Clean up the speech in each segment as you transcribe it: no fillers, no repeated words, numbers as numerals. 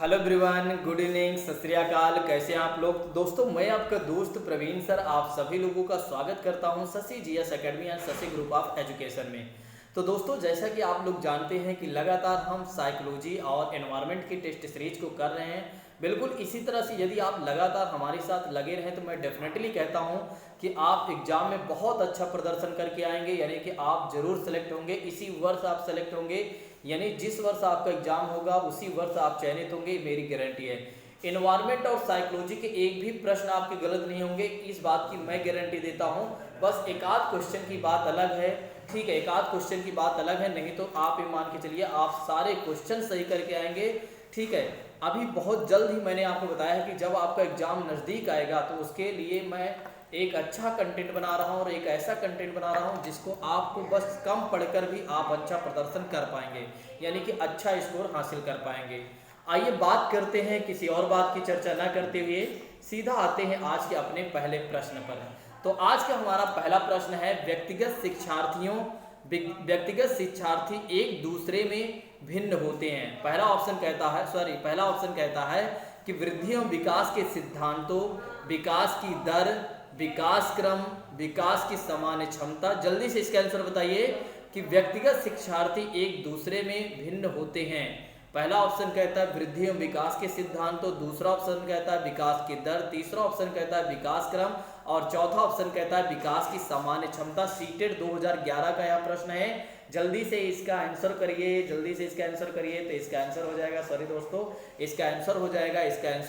Hello everyone, good evening, सत श्री अकाल। कैसे हैं आप लोग दोस्तों? मैं आपका दोस्त प्रवीण सर आप सभी लोगों का स्वागत करता हूं Shashi GS academy and Shashi group of education में। तो दोस्तों, जैसा कि आप लोग जानते हैं कि लगातार हम साइकोलॉजी और एनवायरनमेंट की टेस्ट सीरीज को कर रहे हैं। बिल्कुल इसी तरह से यदि आप लगातार हमारे साथ लगे रहें तो मैं डेफिनेटली कहता हूं कि आप एग्जाम में बहुत अच्छा प्रदर्शन करके आएंगे, यानी कि आप जरूर सेलेक्ट होंगे। इसी वर्ष आप सेलेक्ट होंगे, यानी जिस वर्ष आपका एग्जाम होगा उसी वर्ष आप चयनित होंगे, मेरी गारंटी है। एनवायरनमेंट और साइकोलॉजी के एक भी प्रश्न आपके गलत नहीं होंगे, इस बात की मैं गारंटी देता हूं। बस एक आध क्वेश्चन की बात अलग है, ठीक है, एक आध क्वेश्चन की बात अलग है, नहीं तो आप ये मान के चलिए आप सारे क्वेश्चन सही करके आएंगे, ठीक है। अभी बहुत जल्द ही मैंने आपको बताया है कि जब आपका एग्जाम नज़दीक आएगा तो उसके लिए मैं एक अच्छा कंटेंट बना रहा हूँ और एक ऐसा कंटेंट बना रहा हूँ जिसको आपको बस कम पढ़कर भी आप अच्छा प्रदर्शन कर पाएंगे, यानी कि अच्छा स्कोर हासिल कर पाएंगे। आइए बात करते हैं, किसी और बात की चर्चा ना करते हुए सीधा आते हैं आज के अपने पहले प्रश्न पर। तो आज का हमारा पहला प्रश्न है, व्यक्तिगत शिक्षार्थी एक दूसरे में भिन्न होते हैं। पहला ऑप्शन कहता है कि वृद्धि एवं विकास के सिद्धांतों, विकास की दर, विकास क्रम, विकास की सामान्य क्षमता। जल्दी से इसका आंसर बताइए कि व्यक्तिगत शिक्षार्थी एक दूसरे में भिन्न होते हैं। पहला ऑप्शन कहता है वृद्धि एवं विकास के सिद्धांतों, दूसरा ऑप्शन कहता है विकास की दर, तीसरा ऑप्शन कहता है विकास क्रम और चौथा ऑप्शन कहता है विकास की सामान्य क्षमता। सीटेट 2011 का यह प्रश्न है। जल्दी से इसका आंसर करिए, जल्दी से इसका आंसर करिए। तो इसका आंसर हो जाएगा, सॉरी दोस्तों, इसका आंसर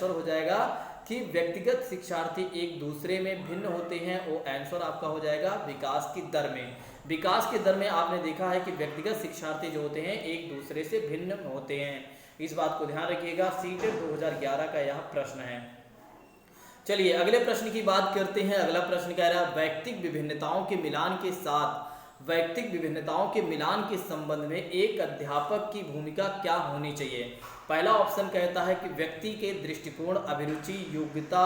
हो जाएगा कि व्यक्तिगत शिक्षार्थी एक दूसरे में भिन्न होते हैं। वो आंसर आपका हो जाएगा विकास की दर में। विकास की दर में आपने देखा है कि व्यक्तिगत शिक्षार्थी जो होते हैं एक दूसरे से भिन्न होते हैं, इस बात को ध्यान रखिएगा। सीटेट 2011 का यह प्रश्न है। चलिए अगले प्रश्न की बात करते हैं। अगला प्रश्न कह रहा है व्यक्तिक विभिन्नताओं के मिलान के संबंध में एक अध्यापक की भूमिका क्या होनी चाहिए। पहला ऑप्शन कहता है कि व्यक्ति के दृष्टिकोण, अभिरुचि, योग्यता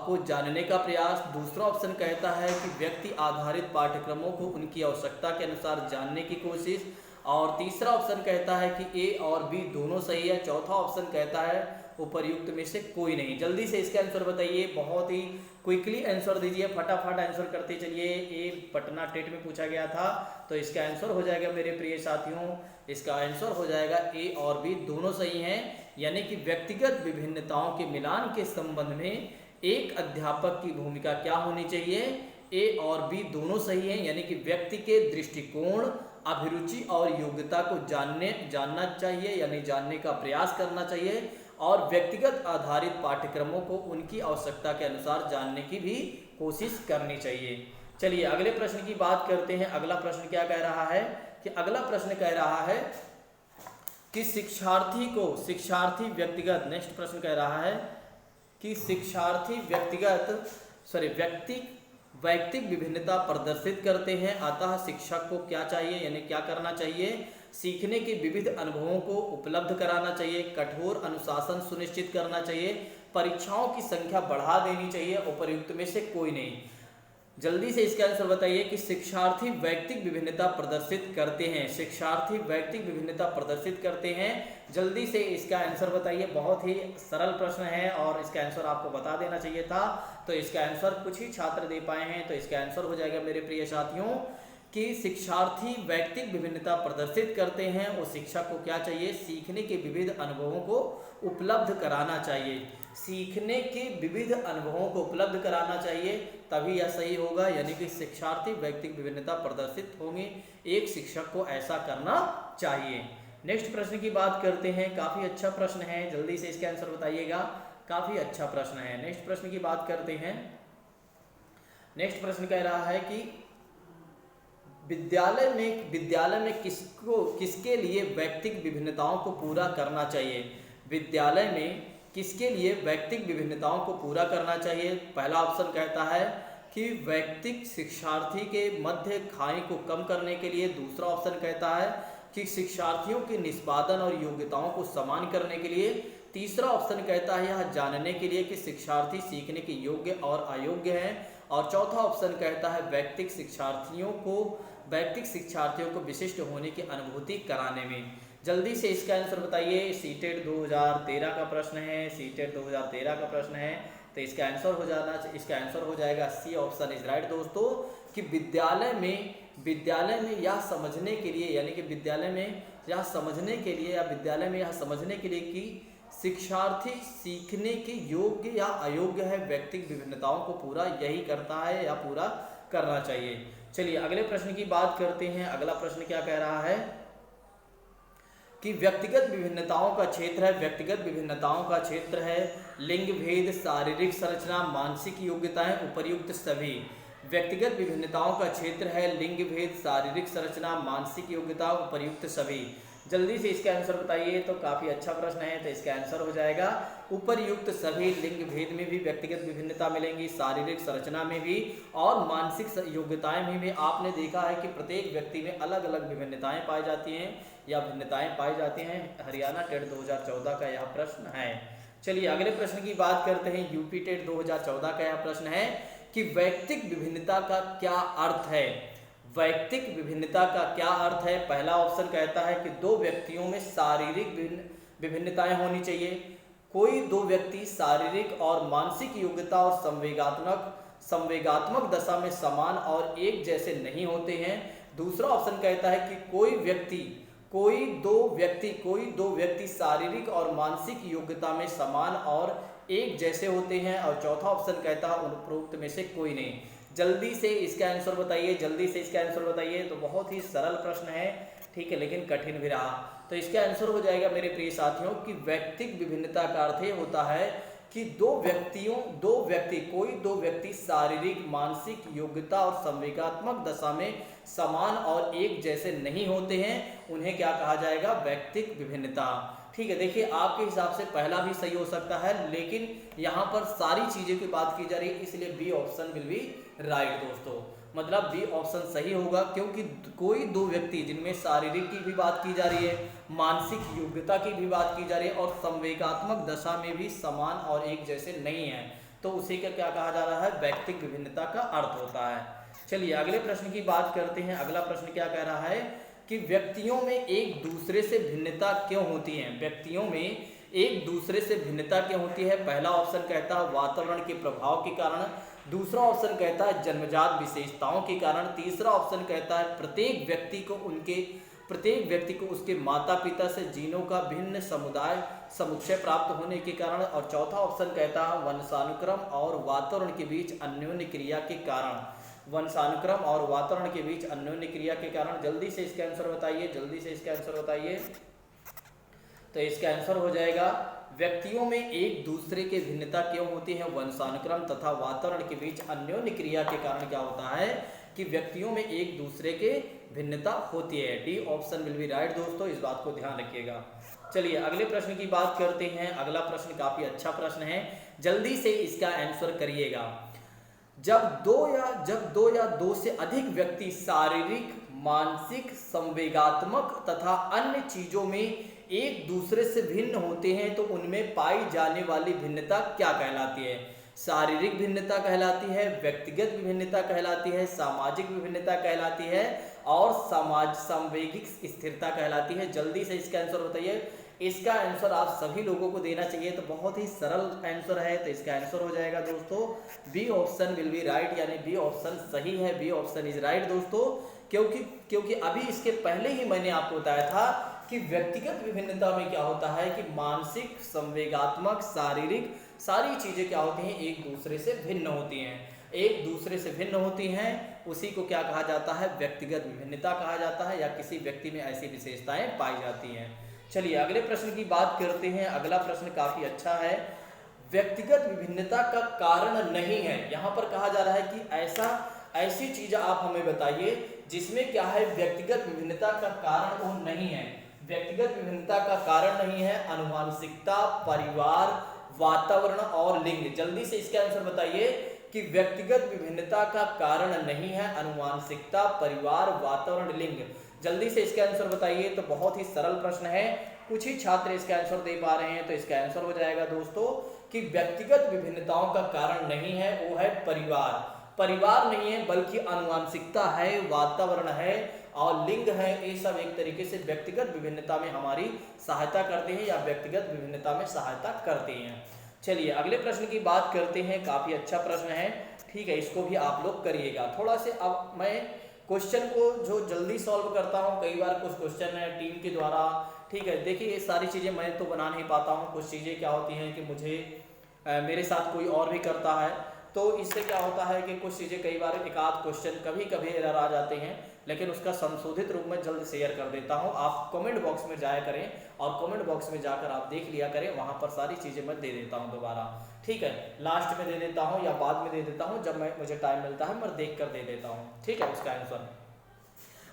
को जानने का प्रयास। दूसरा ऑप्शन कहता है कि व्यक्ति आधारित पाठ्यक्रमों को उनकी आवश्यकता के अनुसार जानने की कोशिश। और तीसरा ऑप्शन कहता है कि ए और बी दोनों सही है। चौथा ऑप्शन कहता है उपर्युक्त में से कोई नहीं। जल्दी से इसका आंसर बताइए, बहुत ही क्विकली आंसर दीजिए, फटाफट आंसर करते चलिए। ये पटना टेट में पूछा गया था, तो इसका आंसर हो जाएगा मेरे प्रिय साथियों, इसका आंसर हो जाएगा ए और बी दोनों सही हैं। यानी कि व्यक्तिगत विभिन्नताओं के मिलान के संबंध में एक अध्यापक की भूमिका क्या होनी चाहिए, ए और बी दोनों सही हैं। यानी कि व्यक्ति के दृष्टिकोण, अभिरुचि और योग्यता को जानना चाहिए, यानी जानने का प्रयास करना चाहिए, और व्यक्तिगत आधारित पाठ्यक्रमों को उनकी आवश्यकता के अनुसार जानने की भी कोशिश करनी चाहिए। चलिए अगले प्रश्न की बात करते हैं। अगला प्रश्न क्या कह रहा है कि अगला प्रश्न कह रहा है कि नेक्स्ट प्रश्न कह रहा है कि वैयक्तिक विभिन्नता प्रदर्शित करते हैं, अतः शिक्षक को क्या चाहिए, यानी क्या करना चाहिए। सीखने के विविध अनुभवों को उपलब्ध कराना चाहिए, कठोर अनुशासन सुनिश्चित करना चाहिए, परीक्षाओं की संख्या बढ़ा देनी चाहिए, उपर्युक्त में से कोई नहीं। जल्दी से इसका आंसर बताइए कि शिक्षार्थी वैयक्तिक विभिन्नता प्रदर्शित करते हैं। जल्दी से इसका आंसर बताइए। बहुत ही सरल प्रश्न है और इसका आंसर आपको बता देना चाहिए था, तो इसका आंसर कुछ ही छात्र दे पाए हैं। तो इसका आंसर हो जाएगा मेरे प्रिय साथियों कि शिक्षार्थी वैयक्तिक विभिन्नता प्रदर्शित करते हैं। वो शिक्षक को क्या चाहिए, सीखने के विविध अनुभवों को उपलब्ध कराना चाहिए, तभी यह सही होगा। यानी कि शिक्षार्थी वैयक्तिक विभिन्नता प्रदर्शित होंगे, एक शिक्षक को ऐसा करना चाहिए। नेक्स्ट प्रश्न की बात करते हैं। काफी अच्छा प्रश्न है, जल्दी से इसका आंसर बताइएगा, काफी अच्छा प्रश्न है। नेक्स्ट प्रश्न की बात करते हैं। नेक्स्ट प्रश्न कह रहा है कि विद्यालय में किसके लिए वैयक्तिक विभिन्नताओं को पूरा करना चाहिए। विद्यालय में किसके लिए वैयक्तिक विभिन्नताओं को पूरा करना चाहिए। पहला ऑप्शन कहता है कि वैयक्तिक शिक्षार्थी के मध्य खाई को कम करने के लिए। दूसरा ऑप्शन कहता है कि शिक्षार्थियों के निष्पादन और योग्यताओं को समान करने के लिए। तीसरा ऑप्शन कहता है यह जानने के लिए कि शिक्षार्थी सीखने के योग्य और अयोग्य हैं। और चौथा ऑप्शन कहता है वैयक्तिक शिक्षार्थियों को विशिष्ट होने की अनुभूति कराने में। जल्दी से इसका आंसर बताइए। सीटेट 2013 का प्रश्न है, सीटेट 2013 का प्रश्न है, तो इसका आंसर हो जाएगा सी ऑप्शन इज राइट दोस्तों, कि विद्यालय में यह समझने के लिए, यानी कि विद्यालय में यह समझने के लिए या विद्यालय में यह समझने के लिए कि शिक्षार्थी सीखने के योग्य या अयोग्य है, व्यक्तिगत विभिन्नताओं को पूरा यही करता है या पूरा करना चाहिए। चलिए अगले प्रश्न की बात करते हैं। अगला प्रश्न क्या कह रहा है कि व्यक्तिगत विभिन्नताओं का क्षेत्र है, व्यक्तिगत विभिन्नताओं का क्षेत्र है लिंग भेद, शारीरिक संरचना, मानसिक योग्यताएं, उपर्युक्त सभी। व्यक्तिगत विभिन्नताओं का क्षेत्र है लिंग भेद, शारीरिक संरचना, मानसिक योग्यता, उपर्युक्त सभी। जल्दी से इसका आंसर बताइए। तो काफी अच्छा प्रश्न है, तो इसका आंसर हो जाएगा उपर्युक्त सभी। लिंग भेद में भी व्यक्तिगत विभिन्नता मिलेंगी, शारीरिक संरचना में भी और मानसिक योग्यताएं में भी। आपने देखा है कि प्रत्येक व्यक्ति में अलग अलग विभिन्नताएं पाई जाती हैं या भिन्नताएं पाई जाती हैं। हरियाणा टेट 2014 का यह प्रश्न है। चलिए अगले प्रश्न की बात करते हैं। यूपी टेट 2014 का यह प्रश्न है कि वैयक्तिक विभिन्नता का क्या अर्थ है। वैयक्तिक विभिन्नता का क्या अर्थ है। पहला ऑप्शन कहता है कि दो व्यक्तियों में शारीरिक विभिन्नताएं होनी चाहिए। कोई दो व्यक्ति शारीरिक और मानसिक योग्यता और संवेगात्मक दशा में समान और एक जैसे नहीं होते हैं। दूसरा ऑप्शन कहता है कि कोई दो व्यक्ति शारीरिक और मानसिक योग्यता में समान और एक जैसे होते हैं। और चौथा ऑप्शन कहता है उपरोक्त में से कोई नहीं। जल्दी से इसका आंसर बताइए, जल्दी से इसका आंसर बताइए। तो बहुत ही सरल प्रश्न है, ठीक है, लेकिन कठिन भी रहा। तो इसका आंसर हो जाएगा मेरे प्रिय साथियों कि वैयक्तिक विभिन्नता का अर्थ ये होता है कि कोई दो व्यक्ति शारीरिक, मानसिक योग्यता और संवेगात्मक दशा में समान और एक जैसे नहीं होते हैं, उन्हें क्या कहा जाएगा, वैयक्तिक विभिन्नता। ठीक है, देखिए आपके हिसाब से पहला भी सही हो सकता है, लेकिन यहाँ पर सारी चीजें की बात की जा रही है, इसलिए B option will be right दोस्तों। मतलब बी ऑप्शन सही होगा, क्योंकि कोई दो व्यक्ति जिनमें शारीरिक की भी बात की जा रही है, मानसिक योग्यता की भी बात की जा रही है और संवेगात्मक दशा में भी समान और एक जैसे नहीं है, तो उसी का क्या कहा जा रहा है, वैयक्तिक विभिन्नता का अर्थ होता है। चलिए अगले प्रश्न की बात करते हैं। अगला प्रश्न क्या कह रहा है कि व्यक्तियों में एक दूसरे से भिन्नता क्यों होती है। व्यक्तियों में एक दूसरे से भिन्नता क्यों होती है। पहला ऑप्शन कहता है वातावरण के प्रभाव के कारण, दूसरा ऑप्शन कहता है जन्मजात विशेषताओं के कारण, तीसरा ऑप्शन कहता है प्रत्येक व्यक्ति को उसके माता पिता से जीनों का भिन्न समुच्चय प्राप्त होने के कारण, और चौथा ऑप्शन कहता है वंशानुक्रम और वातावरण के बीच अन्योन्य क्रिया के कारण। वंशानुक्रम और वातावरण के बीच अन्योन्य क्रिया के कारण। जल्दी से इसका आंसर बताइए, जल्दी से इसका आंसर बताइए। तो इसका आंसर हो जाएगा व्यक्तियों में एक दूसरे के भिन्नता क्यों होती है, वंशानुक्रम तथा वातावरण के बीच अन्योन्य क्रिया के कारण क्या होता है कि व्यक्तियों में एक दूसरे के भिन्नता होती है। D option will be right दोस्तों, इस बात को ध्यान रखिएगा। चलिए अगले प्रश्न की बात करते हैं। अगला प्रश्न काफी अच्छा प्रश्न है, जल्दी से इसका आंसर करिएगा। जब दो या दो से अधिक व्यक्ति शारीरिक, मानसिक, संवेगात्मक तथा अन्य चीजों में एक दूसरे से भिन्न होते हैं, तो उनमें पाई जाने वाली भिन्नता क्या कहलाती है। शारीरिक भिन्नता कहलाती है, व्यक्तिगत विभिन्नता कहलाती है, सामाजिक विभिन्नता कहलाती है और संवेगिक स्थिरता कहलाती है। जल्दी से इसका आंसर बताइए। इसका आंसर आप सभी लोगों को देना चाहिए, तो बहुत ही सरल आंसर है, तो इसका आंसर हो जाएगा दोस्तों B option will be right, यानी बी ऑप्शन सही है, बी ऑप्शन इज राइट दोस्तों। क्योंकि अभी इसके पहले ही मैंने आपको बताया था कि व्यक्तिगत विभिन्नता में क्या होता है कि मानसिक, संवेगात्मक, शारीरिक सारी चीजें क्या होती हैं, एक दूसरे से भिन्न होती हैं, एक दूसरे से भिन्न होती हैं, उसी को क्या कहा जाता है, व्यक्तिगत विभिन्नता कहा जाता है, या किसी व्यक्ति में ऐसी विशेषताएं पाई जाती हैं। चलिए अगले प्रश्न की बात करते हैं। अगला प्रश्न काफी अच्छा है, व्यक्तिगत विभिन्नता का कारण नहीं है। यहाँ पर कहा जा रहा है कि ऐसी चीज आप हमें बताइए जिसमें क्या है, व्यक्तिगत विभिन्नता का कारण वो नहीं है। व्यक्तिगत विभिन्नता का कारण नहीं है आनुवांशिकता, परिवार, वातावरण और लिंग। जल्दी से इसका आंसर बताइए कि व्यक्तिगत विभिन्नता का कारण नहीं है आनुवांशिकता, परिवार, वातावरण, लिंग। जल्दी से इसका आंसर बताइए। तो बहुत ही सरल प्रश्न है, कुछ ही छात्र इसका आंसर दे पा रहे हैं, तो इसका आंसर हो जाएगा दोस्तों कि व्यक्तिगत विभिन्नताओं का कारण नहीं है, वो है परिवार। परिवार नहीं है बल्कि आनुवांशिकता है, वातावरण है और लिंग है, ये सब एक तरीके से व्यक्तिगत विभिन्नता में हमारी सहायता करते हैं या व्यक्तिगत विभिन्नता में सहायता करते हैं। चलिए अगले प्रश्न की बात करते हैं। काफ़ी अच्छा प्रश्न है, ठीक है, इसको भी आप लोग करिएगा थोड़ा से। अब मैं क्वेश्चन को जो जल्दी सॉल्व करता हूँ, कई बार कुछ क्वेश्चन है टीम के द्वारा, ठीक है, देखिए ये सारी चीज़ें मैं तो बना नहीं पाता हूँ, कुछ चीज़ें क्या होती हैं कि मुझे मेरे साथ कोई और भी करता है, तो इससे क्या होता है कि कुछ चीज़ें कई बार एक आध क्वेश्चन कभी कभी एरर आ जाते हैं, लेकिन उसका संशोधित रूप में जल्द शेयर कर देता हूं। आप कमेंट बॉक्स में जाया करें और कमेंट बॉक्स में जाकर आप देख लिया करें, वहां पर सारी चीज़ें मैं दे देता हूं दोबारा, ठीक है, लास्ट में दे देता हूं या बाद में दे देता हूं, जब मुझे टाइम मिलता है मैं देख कर दे देता हूँ, ठीक है, उसका आंसर।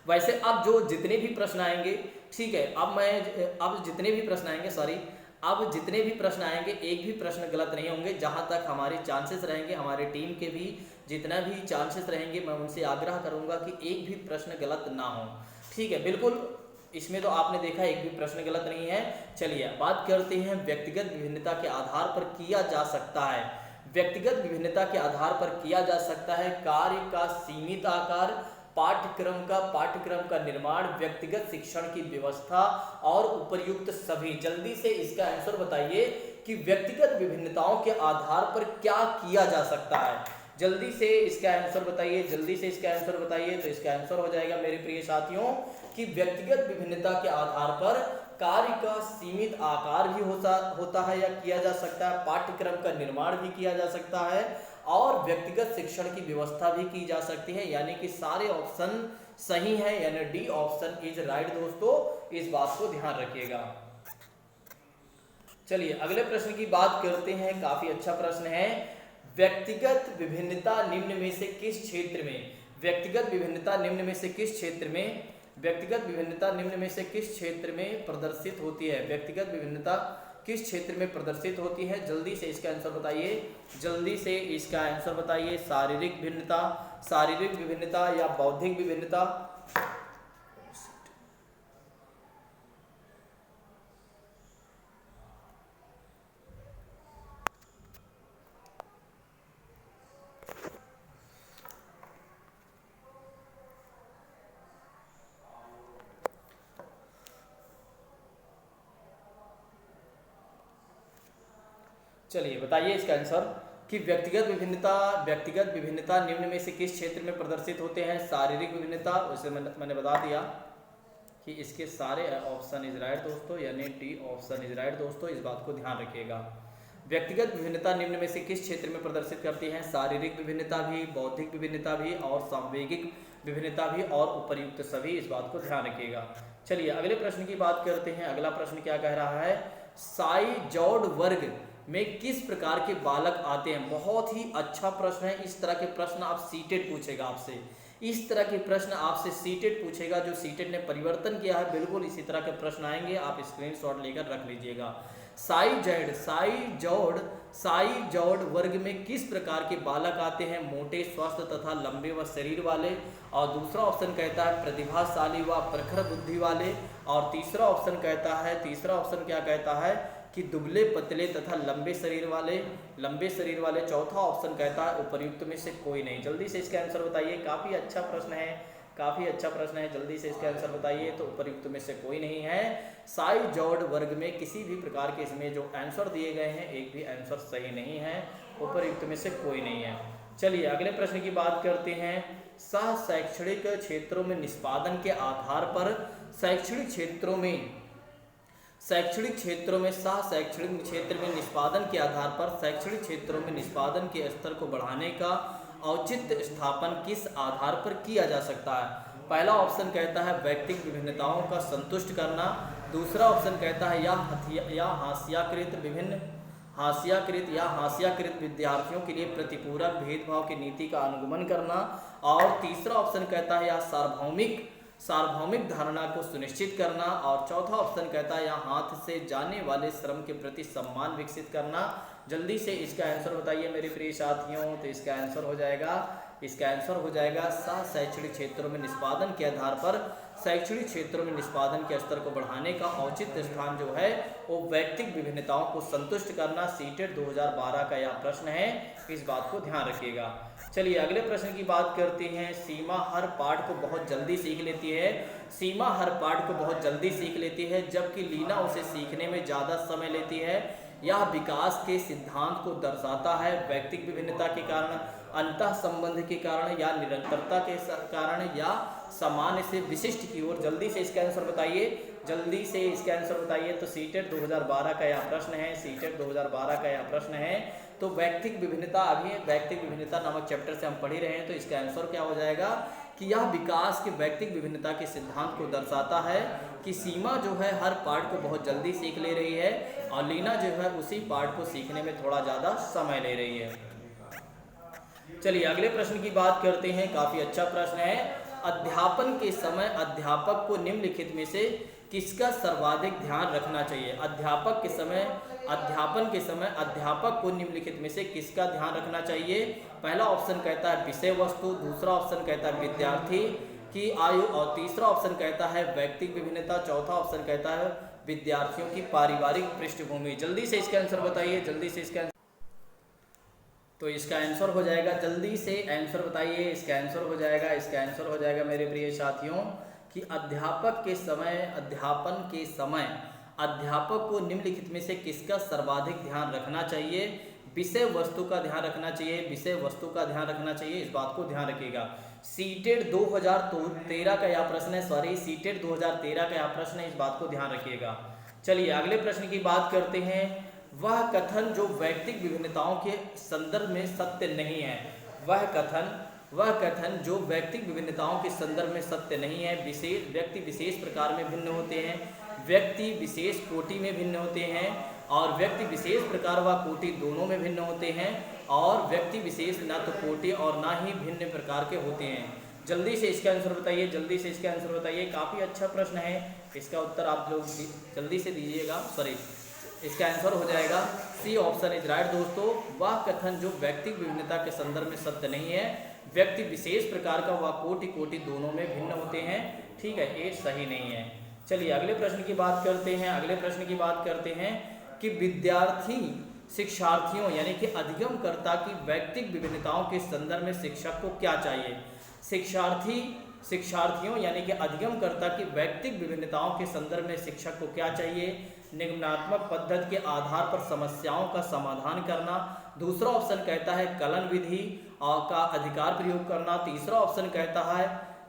वैसे अब जो जितने भी प्रश्न आएंगे, ठीक है, अब जितने भी प्रश्न आएंगे, सॉरी, अब जितने भी प्रश्न आएंगे एक भी प्रश्न गलत नहीं होंगे, जहां तक हमारे चांसेस रहेंगे, हमारे टीम के भी जितना भी चांसेस रहेंगे, मैं उनसे आग्रह करूंगा कि एक भी प्रश्न गलत ना हो, ठीक है, बिल्कुल। इसमें तो आपने देखा एक भी प्रश्न गलत नहीं है। चलिए बात करते हैं व्यक्तिगत विभिन्नता के आधार पर किया जा सकता है, व्यक्तिगत विभिन्नता के आधार पर किया जा सकता है कार्य का सीमित आकार, पाठ्यक्रम का निर्माण, व्यक्तिगत शिक्षण की व्यवस्था और उपर्युक्त सभी। जल्दी से इसका आंसर बताइए कि व्यक्तिगत विभिन्नताओं के आधार पर क्या किया जा सकता है। जल्दी से इसका आंसर बताइए, जल्दी से इसका आंसर बताइए। तो इसका आंसर हो जाएगा मेरे प्रिय साथियों कि व्यक्तिगत विभिन्नता के आधार पर कार्य का सीमित आकार भी होता है या किया जा सकता है, पाठ्यक्रम का निर्माण भी किया जा सकता है और व्यक्तिगत शिक्षण की व्यवस्था भी की जा सकती है, यानी कि सारे ऑप्शन सही है, यानी डी ऑप्शन इज राइट दोस्तों, इस बात को ध्यान रखिएगा। चलिए अगले प्रश्न की बात करते हैं, काफी अच्छा प्रश्न है। व्यक्तिगत विभिन्नता निम्न में से किस क्षेत्र में, व्यक्तिगत विभिन्नता निम्न में से किस क्षेत्र में, व्यक्तिगत विभिन्नता निम्न में से किस क्षेत्र में प्रदर्शित होती है, व्यक्तिगत विभिन्नता किस क्षेत्र में प्रदर्शित होती है। जल्दी से इसका आंसर बताइए, जल्दी से इसका आंसर बताइए। शारीरिक भिन्नता, शारीरिक विभिन्नता या बौद्धिक विभिन्नता। चलिए बताइए इसका आंसर कि व्यक्तिगत विभिन्नता निम्न में से किस क्षेत्र में प्रदर्शित होते हैं। शारीरिक विभिन्नता, उसे मैंने बता दिया कि इसके सारे ऑप्शन इज राइट दोस्तों, यानी डी ऑप्शन इज राइट दोस्तों, इस बात को ध्यान रखिएगा। व्यक्तिगत विभिन्नता निम्न में से किस क्षेत्र में प्रदर्शित करती है। शारीरिक विभिन्नता भी, बौद्धिक विभिन्नता भी और सांवेगिक विभिन्नता भी और उपर्युक्त सभी, इस बात को ध्यान रखिएगा। चलिए अगले प्रश्न की बात करते हैं। अगला प्रश्न क्या कह रहा है, साइजॉर्ड वर्ग में किस प्रकार के बालक आते हैं। बहुत ही अच्छा प्रश्न है, इस तरह के प्रश्न आप सीटेट पूछेगा आपसे, इस तरह के प्रश्न आपसे सीटेट पूछेगा, जो सीटेट ने परिवर्तन किया है, बिल्कुल इसी तरह के प्रश्न आएंगे, आप स्क्रीनशॉट लेकर रख लीजिएगा। साइजॉर्ड वर्ग में किस प्रकार के बालक आते हैं। मोटे, स्वस्थ तथा लंबे व शरीर वाले, और दूसरा ऑप्शन कहता है प्रतिभाशाली व प्रखर बुद्धि वाले, और तीसरा ऑप्शन क्या कहता है कि दुबले पतले तथा लंबे शरीर वाले, चौथा ऑप्शन कहता है उपर्युक्त में से कोई नहीं। जल्दी से इसका आंसर बताइए, काफ़ी अच्छा प्रश्न है, काफ़ी अच्छा प्रश्न है, जल्दी से इसका आंसर बताइए। तो उपर्युक्त में से कोई नहीं है। साइजॉर्ड वर्ग में किसी भी प्रकार के इसमें जो आंसर दिए गए हैं एक भी आंसर सही नहीं है, उपर्युक्त में से कोई नहीं है। चलिए अगले प्रश्न की बात करते हैं। सह शैक्षणिक क्षेत्रों में निष्पादन के आधार पर शैक्षणिक क्षेत्रों में सह शैक्षणिक क्षेत्र में निष्पादन के आधार पर शैक्षणिक क्षेत्रों में निष्पादन के स्तर को बढ़ाने का औचित्य स्थापन किस आधार पर किया जा सकता है। पहला ऑप्शन कहता है व्यक्तिगत विभिन्नताओं का संतुष्ट करना, दूसरा ऑप्शन कहता है हास्याकृत विद्यार्थियों के लिए प्रतिपूरक भेदभाव की नीति का अनुगमन करना, और तीसरा ऑप्शन कहता है या सार्वभौमिक धारणा को सुनिश्चित करना, और चौथा ऑप्शन कहता है या हाथ से जाने वाले श्रम के प्रति सम्मान विकसित करना। जल्दी से इसका आंसर बताइए मेरे प्रिय साथियों। तो इसका आंसर हो जाएगा सह शैक्षणिक क्षेत्रों में निष्पादन के आधार पर शैक्षणिक क्षेत्रों में निष्पादन के स्तर को बढ़ाने का औचित्य स्थान जो है वो व्यक्तिगत विभिन्नताओं को संतुष्ट करना सीटेट 2012 का यह प्रश्न है, इस बात को ध्यान रखिएगा। चलिए अगले प्रश्न की बात करते हैं। सीमा हर पाठ को बहुत जल्दी सीख लेती है। सीमा हर पाठ को बहुत जल्दी सीख लेती है जबकि लीना उसे सीखने में ज़्यादा समय लेती है। यह विकास के सिद्धांत को दर्शाता है। व्यक्तिगत विभिन्नता के कारण, अंतः संबंध के कारण या निरंतरता के कारण या सामान्य से विशिष्ट की ओर। जल्दी से इसका आंसर बताइए, जल्दी से इसका आंसर बताइए। तो सीटेट 2012 का यह प्रश्न है, सीटेट 2012 का यह प्रश्न है। तो व्यक्तिगत विभिन्नता, अभी व्यक्तिगत विभिन्नता नामक चैप्टर से हम पढ़ ही रहे हैं, तो इसका आंसर क्या हो जाएगा कि यह विकास के व्यक्तिगत विभिन्नता के सिद्धांत को दर्शाता है कि सीमा जो है हर पार्ट को बहुत जल्दी सीख ले रही है और लीना जो है उसी पार्ट को सीखने में थोड़ा ज़्यादा समय ले रही है। चलिए अगले प्रश्न की बात करते हैं। काफ़ी अच्छा प्रश्न है। अध्यापन के समय अध्यापक को निम्नलिखित में से किसका सर्वाधिक ध्यान रखना चाहिए? अध्यापन के समय अध्यापक को निम्नलिखित में से किसका ध्यान रखना चाहिए? पहला ऑप्शन कहता है विषय वस्तु, दूसरा ऑप्शन कहता है विद्यार्थी की आयु और तीसरा ऑप्शन कहता है व्यक्तिगत विभिन्नता, चौथा ऑप्शन कहता है विद्यार्थियों की पारिवारिक पृष्ठभूमि। जल्दी से इसका आंसर बताइए, जल्दी से इसका। तो इसका आंसर हो जाएगा, जल्दी से आंसर बताइए, इसका आंसर हो जाएगा, इसका आंसर हो जाएगा मेरे प्रिय साथियों कि अध्यापन के समय अध्यापक को निम्नलिखित में से किसका सर्वाधिक ध्यान रखना चाहिए? विषय वस्तु का ध्यान रखना चाहिए, विषय वस्तु का ध्यान रखना चाहिए, इस बात को ध्यान रखिएगा। सीटेट 2013 का यह प्रश्न है, सीटेट 2013 का यह प्रश्न है, इस बात को ध्यान रखिएगा। चलिए अगले प्रश्न की बात करते हैं। वह कथन जो व्यक्तिगत विभिन्नताओं के संदर्भ में सत्य नहीं है, वह कथन जो व्यक्तिगत विभिन्नताओं के संदर्भ में सत्य नहीं है। व्यक्ति विशेष प्रकार में भिन्न होते हैं, व्यक्ति विशेष कोटि में भिन्न होते हैं और व्यक्ति विशेष प्रकार व कोटि दोनों में भिन्न होते हैं और व्यक्ति विशेष न तो कोटि और ना ही भिन्न प्रकार के होते हैं। जल्दी से इसका आंसर बताइए, जल्दी से इसका आंसर बताइए। काफ़ी अच्छा प्रश्न है, इसका उत्तर आप लोग जल्दी से दीजिएगा। इसका आंसर हो जाएगा सी ऑप्शन इज राइट दोस्तों। वह कथन जो व्यक्तिगत विभिन्नता के संदर्भ में सत्य नहीं है, व्यक्ति विशेष प्रकार का व कोटि दोनों में भिन्न होते हैं, ठीक है, ये सही नहीं है। चलिए अगले प्रश्न की बात करते हैं। अगले प्रश्न की बात करते हैं कि विद्यार्थी शिक्षार्थियों यानी कि अधिगमकर्ता की व्यक्तिगत विभिन्नताओं के संदर्भ में शिक्षक को क्या चाहिए? शिक्षार्थियों यानी कि अधिगमकर्ता की व्यक्तिगत विभिन्नताओं के संदर्भ में शिक्षक को क्या चाहिए? निम्नात्मक पद्धति के आधार पर समस्याओं का समाधान करना, दूसरा ऑप्शन कहता है कलन विधि का अधिकार प्रयोग करना, तीसरा ऑप्शन कहता है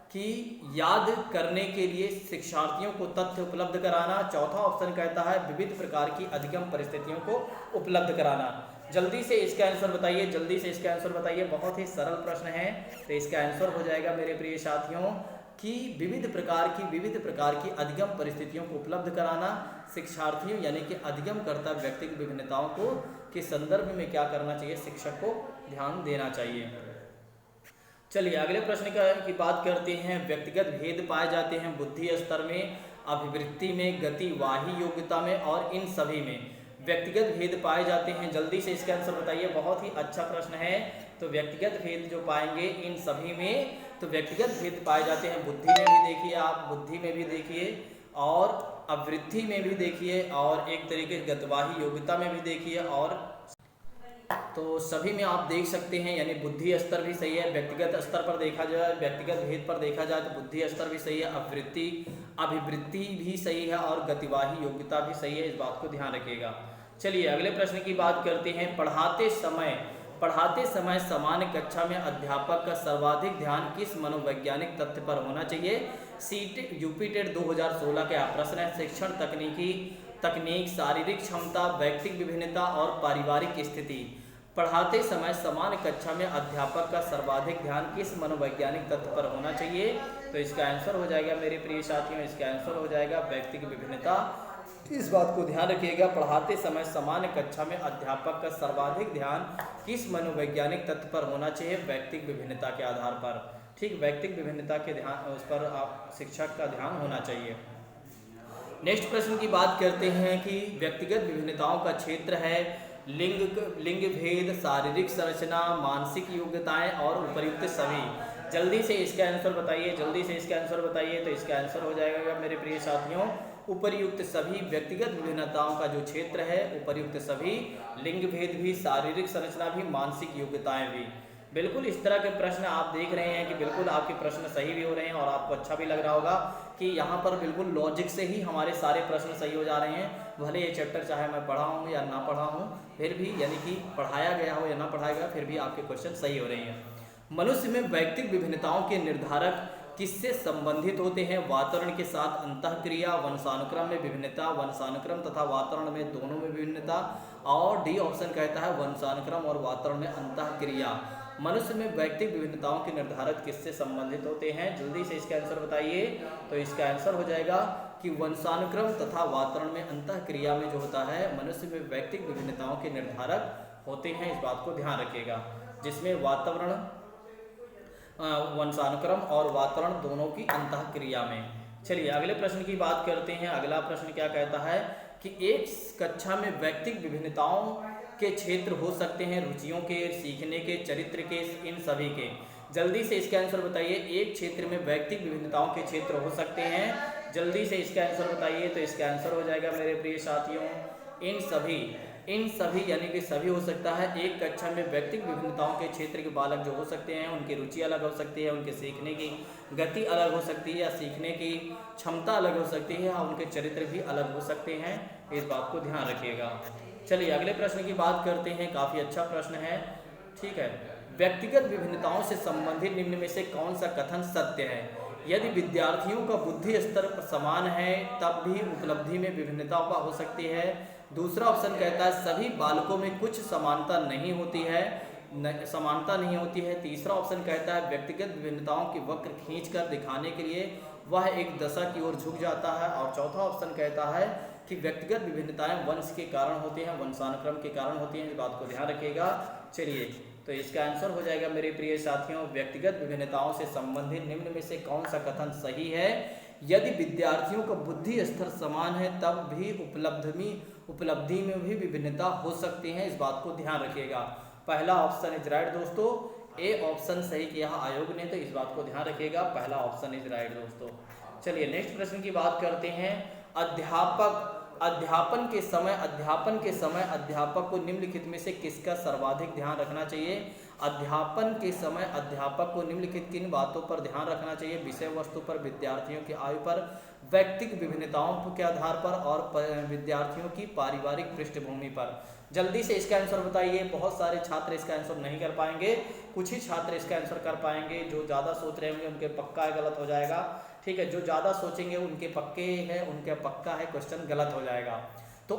कि याद करने के लिए शिक्षार्थियों को तथ्य उपलब्ध कराना, चौथा ऑप्शन कहता है विविध प्रकार की अधिगम परिस्थितियों को उपलब्ध कराना। जल्दी से इसका आंसर बताइए, जल्दी से इसका आंसर बताइए। बहुत ही सरल प्रश्न है, तो इसका आंसर हो जाएगा मेरे प्रिय साथियों कि विविध प्रकार की अधिगम परिस्थितियों को उपलब्ध कराना। शिक्षार्थियों यानी कि अधिगमकर्ता व्यक्तिगत विभिन्नताओं को के संदर्भ में क्या करना चाहिए? शिक्षक को ध्यान देना चाहिए। चलिए अगले प्रश्न की बात करते हैं। व्यक्तिगत भेद पाए जाते हैं बुद्धि स्तर में, अभिवृत्ति में, गति वाही योग्यता में और इन सभी में व्यक्तिगत भेद पाए जाते हैं। जल्दी से इसका आंसर बताइए। बहुत ही अच्छा प्रश्न है। तो व्यक्तिगत भेद जो पाएंगे इन सभी में, तो व्यक्तिगत भेद पाए जाते हैं बुद्धि में भी देखिए, आप बुद्धि में भी देखिए और आवृत्ति में भी देखिए और एक तरीके गतवाही योग्यता में भी देखिए, और तो सभी में आप देख सकते हैं। यानी बुद्धि स्तर भी सही है, व्यक्तिगत स्तर पर देखा जाए, व्यक्तिगत भेद पर देखा जाए तो बुद्धि स्तर भी सही है, अभिवृत्ति भी सही है और गतिवाही योग्यता भी सही है, इस बात को ध्यान रखिएगा। चलिए अगले प्रश्न की बात करते हैं। पढ़ाते समय सामान्य कक्षा में अध्यापक का सर्वाधिक ध्यान किस मनोवैज्ञानिक तथ्य पर होना चाहिए? यूपीटेट 2016 का प्रश्न है। शिक्षण तकनीक, शारीरिक क्षमता, व्यक्तिगत विभिन्नता और पारिवारिक स्थिति। पढ़ाते समय सामान्य कक्षा में अध्यापक का सर्वाधिक ध्यान किस मनोवैज्ञानिक तथ्य पर होना चाहिए? तो इसका आंसर हो जाएगा मेरे प्रिय साथियों, इसका आंसर हो जाएगा व्यक्तिगत विभिन्नता, इस बात को ध्यान रखिएगा। पढ़ाते समय सामान्य कक्षा में अध्यापक का सर्वाधिक ध्यान किस मनोवैज्ञानिक तथ्य पर होना चाहिए? व्यक्तिगत विभिन्नता के आधार पर, ठीक, व्यक्तिगत विभिन्नता के ध्यान उस पर आप शिक्षक का ध्यान होना चाहिए। नेक्स्ट प्रश्न की बात करते हैं कि व्यक्तिगत विभिन्नताओं का क्षेत्र है लिंग भेद, शारीरिक संरचना, मानसिक योग्यताएं और उपर्युक्त सभी। जल्दी से इसका आंसर बताइए, जल्दी से इसका आंसर बताइए। तो इसका आंसर हो जाएगा मेरे प्रिय साथियों, उपर्युक्त सभी व्यक्तिगत विभिन्नताओं का जो क्षेत्र है, उपर्युक्त सभी लिंग भेद भी, शारीरिक संरचना भी, मानसिक योग्यताएं भी। बिल्कुल इस तरह के प्रश्न आप देख रहे हैं कि बिल्कुल आपके प्रश्न सही भी हो रहे हैं और आपको अच्छा भी लग रहा होगा कि यहाँ पर बिल्कुल लॉजिक से ही हमारे सारे प्रश्न सही हो जा रहे हैं। भले ये चैप्टर चाहे मैं पढ़ा हूँ या ना पढ़ा हूँ, फिर भी यानी कि पढ़ाया गया हो या ना पढ़ाया गया, फिर भी आपके क्वेश्चन सही हो रहे हैं। मनुष्य में व्यक्तिगत विभिन्नताओं के निर्धारक किससे संबंधित होते हैं? वातावरण के साथ अंतःक्रिया, वंशानुक्रम में विभिन्नता, वंशानुक्रम तथा वातावरण में दोनों में विभिन्नता। और डी ऑप्शन कहता है वंशानुक्रम और वातावरण में अंतःक्रिया। मनुष्य में व्यक्तिगत विभिन्नताओं के निर्धारक किससे संबंधित होते हैं? जल्दी से इसका आंसर बताइए। तो इसका आंसर हो जाएगा कि वंशानुक्रम तथा वातावरण में अंतःक्रिया में जो होता है, मनुष्य में व्यक्तिगत विभिन्नताओं के निर्धारक होते हैं। इस बात को ध्यान रखिएगा, जिसमें वातावरण, वंशानुक्रम और वातावरण दोनों की अंतःक्रिया में। चलिए अगले प्रश्न की बात करते हैं। अगला प्रश्न क्या कहता है कि एक कक्षा में व्यक्तिगत विभिन्नताओं के क्षेत्र हो सकते हैं, रुचियों के, सीखने के, चरित्र के, इन सभी के। जल्दी से इसका आंसर बताइए। एक क्षेत्र में व्यक्तिगत विभिन्नताओं के क्षेत्र हो सकते हैं, जल्दी से इसका आंसर बताइए। तो इसका आंसर हो जाएगा मेरे प्रिय साथियों, इन सभी यानी कि सभी हो सकता है। एक कक्षा में व्यक्तिगत विभिन्नताओं के क्षेत्र के बालक जो हो सकते हैं, उनकी रुचि अलग हो सकती है, उनके सीखने की गति अलग हो सकती है या सीखने की क्षमता अलग हो सकती है, और उनके चरित्र भी अलग हो सकते हैं। इस बात को ध्यान रखिएगा। चलिए अगले प्रश्न की बात करते हैं। काफ़ी अच्छा प्रश्न है, ठीक है। व्यक्तिगत विभिन्नताओं से संबंधित निम्न में से कौन सा कथन सत्य है? यदि विद्यार्थियों का बुद्धि स्तर समान है तब भी उपलब्धि में विभिन्नता हो सकती है। दूसरा ऑप्शन कहता है सभी बालकों में कुछ समानता नहीं होती है, तीसरा ऑप्शन कहता है व्यक्तिगत विभिन्नताओं की वक्र खींचकर दिखाने के लिए वह एक दशा की ओर झुक जाता है, और चौथा ऑप्शन कहता है कि व्यक्तिगत विभिन्नताएं वंश के कारण होती हैं, वंशानुक्रम के कारण होती हैं। इस बात को ध्यान रखिएगा। चलिए तो इसका आंसर हो जाएगा मेरे प्रिय साथियों, व्यक्तिगत विभिन्नताओं से संबंधित निम्न में से कौन सा कथन सही है? यदि विद्यार्थियों का बुद्धि स्तर समान है तब भी उपलब्धि में भी विभिन्नता हो सकती है। इस बात को ध्यान रखिएगा। पहला ऑप्शन इज राइट दोस्तों, ए ऑप्शन सही किया आयोग ने, तो इस बात को ध्यान रखिएगा, पहला ऑप्शन इज राइट दोस्तों। चलिए नेक्स्ट प्रश्न की बात करते हैं। अध्यापन के समय अध्यापक को निम्नलिखित में से किसका सर्वाधिक ध्यान रखना चाहिए? अध्यापन के समय अध्यापक को निम्नलिखित किन बातों पर ध्यान रखना चाहिए? विषय वस्तु पर, विद्यार्थियों की आयु पर, व्यक्तिगत विभिन्नताओं के आधार पर, और विद्यार्थियों की पारिवारिक पृष्ठभूमि पर। जल्दी से इसका आंसर बताइए। बहुत सारे छात्र इसका आंसर नहीं कर पाएंगे, कुछ ही छात्र इसका आंसर कर पाएंगे। जो ज़्यादा सोच रहे होंगे उनके पक्का गलत हो जाएगा, ठीक है। जो ज़्यादा सोचेंगे उनके पक्के हैं, उनके पक्का है क्वेश्चन गलत हो जाएगा। तो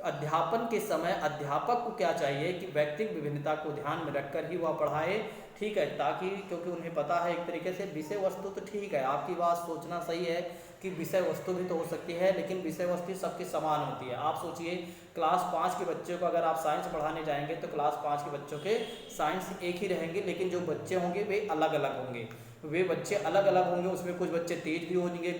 अध्यापन के समय अध्यापक को क्या चाहिए कि व्यक्तिगत विभिन्नता को ध्यान में रखकर ही वह पढ़ाए, ठीक है, ताकि क्योंकि उन्हें पता है एक तरीके से विषय वस्तु तो ठीक है, आपकी बात सोचना सही है कि विषय वस्तु भी तो हो सकती है, लेकिन विषय वस्तु सबकी समान होती है। आप सोचिए क्लास 5 के बच्चों को अगर आप साइंस पढ़ाने जाएंगे तो क्लास 5 के बच्चों के साइंस एक ही रहेंगे, लेकिन जो बच्चे होंगे वे अलग अलग होंगे। उसमें कुछ बच्चे तेज भी होंगे,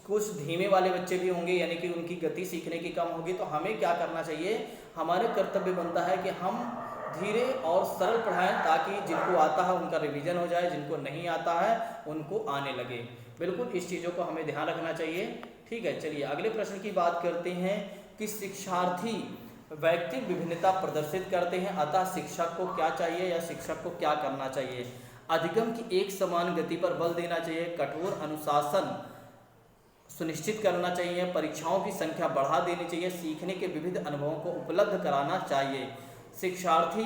कुछ धीमे वाले बच्चे भी होंगे, यानी कि उनकी गति सीखने की कम होगी। तो हमें क्या करना चाहिए? हमारे कर्तव्य बनता है कि हम धीरे और सरल पढ़ाएं, ताकि जिनको आता है उनका रिवीजन हो जाए, जिनको नहीं आता है उनको आने लगे। बिल्कुल इस चीज़ों को हमें ध्यान रखना चाहिए, ठीक है। चलिए अगले प्रश्न की बात करते हैं कि शिक्षार्थी व्यक्तिगत विभिन्नता प्रदर्शित करते हैं, अतः शिक्षक को क्या चाहिए या शिक्षक को क्या करना चाहिए? अधिगम की एक समान गति पर बल देना चाहिए, कठोर अनुशासन सुनिश्चित करना चाहिए, परीक्षाओं की संख्या बढ़ा देनी चाहिए, सीखने के विविध अनुभवों को उपलब्ध कराना चाहिए। शिक्षार्थी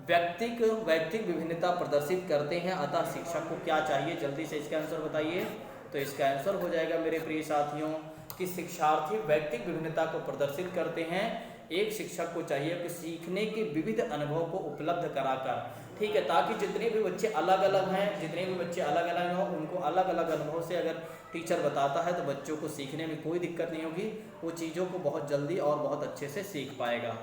व्यक्तिगत विभिन्नता प्रदर्शित करते हैं, अतः शिक्षक को क्या चाहिए? जल्दी से इसका आंसर बताइए। तो इसका आंसर हो जाएगा मेरे प्रिय साथियों कि शिक्षार्थी व्यक्तिगत विभिन्नता को प्रदर्शित करते हैं। एक शिक्षक को चाहिए कि सीखने के विविध अनुभव को उपलब्ध कराकर, ठीक है, ताकि जितने भी बच्चे अलग अलग हों उनको अलग अलग अनुभव से अगर टीचर बताता है तो बच्चों को सीखने में कोई दिक्कत नहीं होगी, वो चीज़ों को बहुत जल्दी और बहुत अच्छे से सीख पाएगा।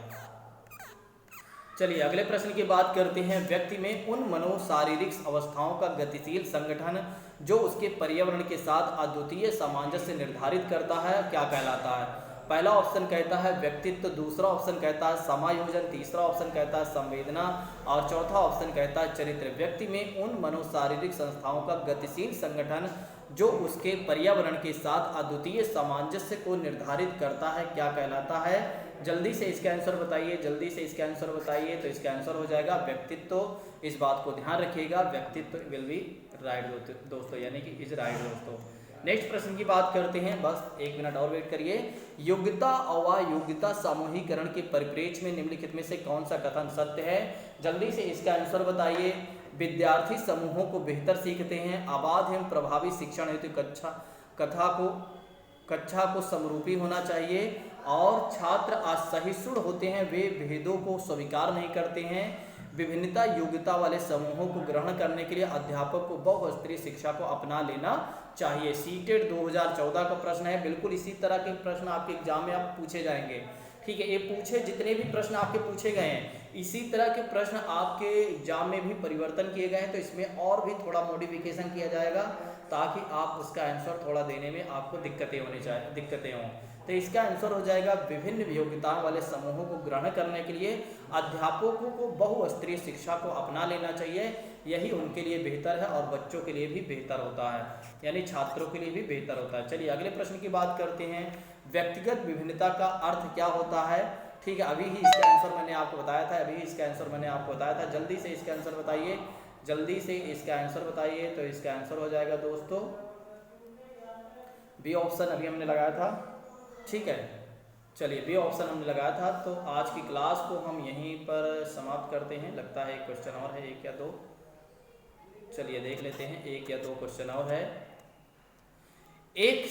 चलिए अगले प्रश्न की बात करते हैं। व्यक्ति में उन मनोशारीरिक अवस्थाओं का गतिशील संगठन जो उसके पर्यावरण के साथ अद्वितीय सामंजस्य निर्धारित करता है क्या कहलाता है? पहला ऑप्शन कहता है व्यक्तित्व, दूसरा ऑप्शन कहता है समायोजन, तीसरा ऑप्शन कहता है संवेदना और चौथा ऑप्शन कहता है चरित्र। व्यक्ति में उन मनोशारीरिक संस्थाओं का गतिशील संगठन जो उसके पर्यावरण के साथ अद्वितीय सामंजस्य को निर्धारित करता है क्या कहलाता है? जल्दी से इसका आंसर बताइए, जल्दी से इसका आंसर बताइए। तो इसका आंसर हो जाएगा व्यक्तित्व। इस बात को ध्यान रखिएगा, व्यक्तित्व विल बी राइट दोस्तों, यानी कि इज राइट दोस्तों। नेक्स्ट प्रश्न की बात करते हैं, बस 1 मिनट और वेट करिए। योग्यता और अयोग्यता सामूहिकरण के परिप्रेक्ष्य में निम्नलिखित में से कौन सा कथन सत्य है? जल्दी से इसका आंसर बताइए। विद्यार्थी समूहों को बेहतर सीखते हैं, अबाध एवं प्रभावी शिक्षण हेतु कक्षा को समरूपी होना चाहिए और छात्र असहिष्णु होते हैं, वे भेदों को स्वीकार नहीं करते हैं। विभिन्नता योग्यता वाले समूहों को ग्रहण करने के लिए अध्यापक को बहुस्तरीय शिक्षा को अपना लेना चाहिए। सीटेट 2014 का प्रश्न है, बिल्कुल इसी तरह के प्रश्न आपके एग्जाम में आप पूछे जाएंगे। ठीक है, ये पूछे जितने भी प्रश्न आपके पूछे गए हैं इसी तरह के प्रश्न आपके एग्जाम में भी परिवर्तन किए गए हैं, तो इसमें और भी थोड़ा मॉडिफिकेशन किया जाएगा ताकि आप उसका आंसर थोड़ा देने में आपको दिक्कतें हों। तो इसका आंसर हो जाएगा विभिन्न योग्यताओं वाले समूहों को ग्रहण करने के लिए अध्यापकों को बहुस्तरीय शिक्षा को अपना लेना चाहिए, यही उनके लिए बेहतर है और बच्चों के लिए भी बेहतर होता है, यानी छात्रों के लिए भी बेहतर होता है। चलिए अगले प्रश्न की बात करते हैं। व्यक्तिगत विभिन्नता का अर्थ क्या होता है? ठीक है, अभी ही इसका आंसर मैंने आपको बताया था, जल्दी से इसका आंसर बताइए, जल्दी से इसका आंसर बताइए। तो इसका आंसर हो जाएगा दोस्तों बी ऑप्शन, अभी हमने लगाया था। ठीक है, चलिए बी ऑप्शन हमने लगाया था। तो आज की क्लास को हम यहीं पर समाप्त करते हैं। लगता है एक क्वेश्चन और है, 1 या 2, चलिए देख लेते हैं, 1 या 2 क्वेश्चन और है। एक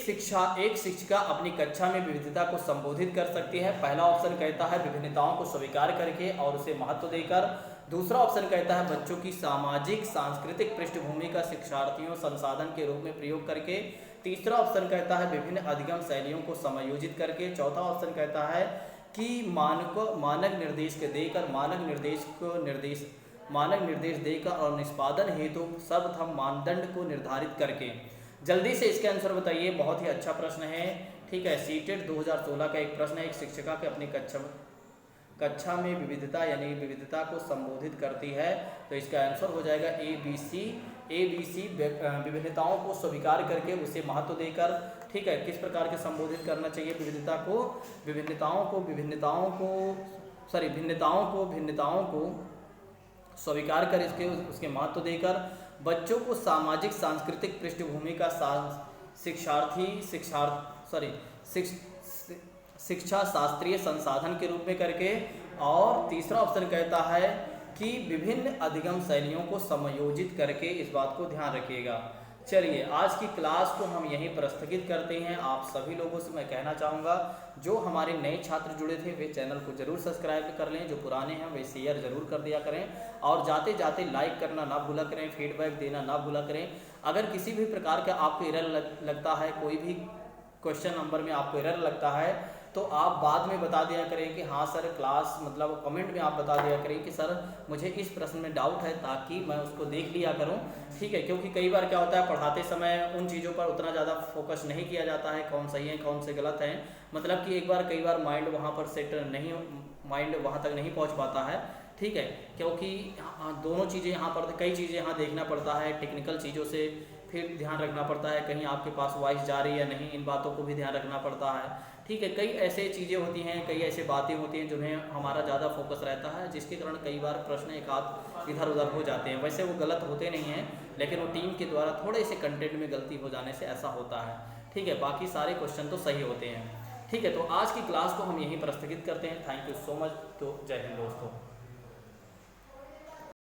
शिक्षिका अपनी कक्षा में विविधता को संबोधित कर सकती है। पहला ऑप्शन कहता है विभिन्नताओं को स्वीकार करके और उसे महत्व देकर। दूसरा ऑप्शन कहता है बच्चों की सामाजिक सांस्कृतिक पृष्ठभूमि का शिक्षार्थियों संसाधन के रूप में प्रयोग करके। तीसरा ऑप्शन कहता है विभिन्न अधिगम शैलियों को समायोजित करके। चौथा ऑप्शन कहता है कि मानक निर्देश देकर और निष्पादन हेतु सर्वप्रथम मानदंड को निर्धारित करके। जल्दी से इसका आंसर बताइए, बहुत ही अच्छा प्रश्न है। ठीक है, सीटेट 2016 का एक प्रश्न है। एक शिक्षिका के अपनी कक्षा में विविधता यानी विविधता को संबोधित करती है, तो इसका आंसर हो जाएगा ABC विभिन्नताओं को स्वीकार करके उसे महत्व देकर। ठीक है, किस प्रकार के संबोधित करना चाहिए भिन्नताओं को स्वीकार कर उसके महत्व देकर। बच्चों को सामाजिक सांस्कृतिक पृष्ठभूमि का शिक्षा शास्त्रीय संसाधन के रूप में करके। और तीसरा ऑप्शन कहता है कि विभिन्न अधिगम शैलियों को समायोजित करके। इस बात को ध्यान रखिएगा। चलिए आज की क्लास को हम यहीं पर स्थगित करते हैं। आप सभी लोगों से मैं कहना चाहूँगा जो हमारे नए छात्र जुड़े थे वे चैनल को जरूर सब्सक्राइब कर लें, जो पुराने हैं वे शेयर जरूर कर दिया करें और जाते जाते लाइक करना ना भूला करें, फीडबैक देना ना भूला करें। अगर किसी भी प्रकार का आपको एरर लगता है, कोई भी क्वेश्चन नंबर में आपको एरर लगता है तो आप बाद में बता दिया करें कि हाँ सर क्लास मतलब कमेंट में आप बता दिया करें कि सर मुझे इस प्रश्न में डाउट है, ताकि मैं उसको देख लिया करूं। ठीक है, क्योंकि कई बार क्या होता है पढ़ाते समय उन चीज़ों पर उतना ज़्यादा फोकस नहीं किया जाता है, कौन सही है कौन से गलत है। मतलब कि कई बार माइंड वहाँ पर माइंड वहाँ तक नहीं पहुँच पाता है। ठीक है, क्योंकि दोनों चीज़ें यहाँ पर कई चीज़ें यहाँ देखना पड़ता है, टेक्निकल चीज़ों से फिर ध्यान रखना पड़ता है, कहीं आपके पास वॉइस जा रही है या नहीं, इन बातों को भी ध्यान रखना पड़ता है। ठीक है, कई ऐसे चीज़ें होती हैं, कई ऐसे बातें होती हैं जिन्हें हमारा ज़्यादा फोकस रहता है, जिसके कारण कई बार प्रश्न एक आध इधर उधर हो जाते हैं। वैसे वो गलत होते नहीं हैं, लेकिन वो टीम के द्वारा थोड़े से कंटेंट में गलती हो जाने से ऐसा होता है। ठीक है, बाकी सारे क्वेश्चन तो सही होते हैं। ठीक है, तो आज की क्लास को हम यहीं पर स्थगित करते हैं। Thank you so much. तो जय हिंद दोस्तों।